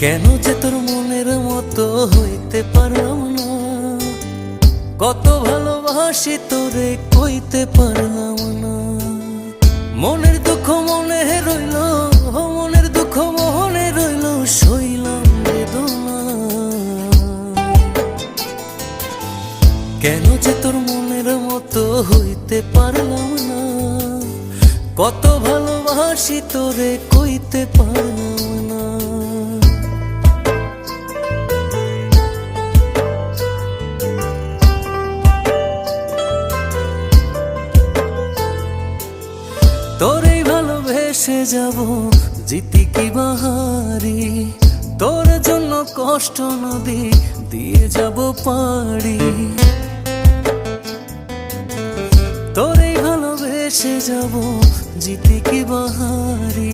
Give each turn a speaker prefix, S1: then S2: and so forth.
S1: কেন যে তোর মনের মতো হইতে পারলাম না, কত ভালোবাসি তোরে কইতে পারলাম না। মনের দুঃখ মনে রইল, মনের দুঃখ মনে রইল, সইলাম বেদনা। কেন যে তোর মনের মতো হইতে পারলাম না, কত ভালোবাসি তোরে কইতে পারলাম না। তোরেই ভালোবেসে যাব জিতি কি বাহারি, তোর জন্য কষ্ট নদী দিয়ে যাব পাড়ি। তোরেই ভালোবেসে যাব জিতি কি বাহারি।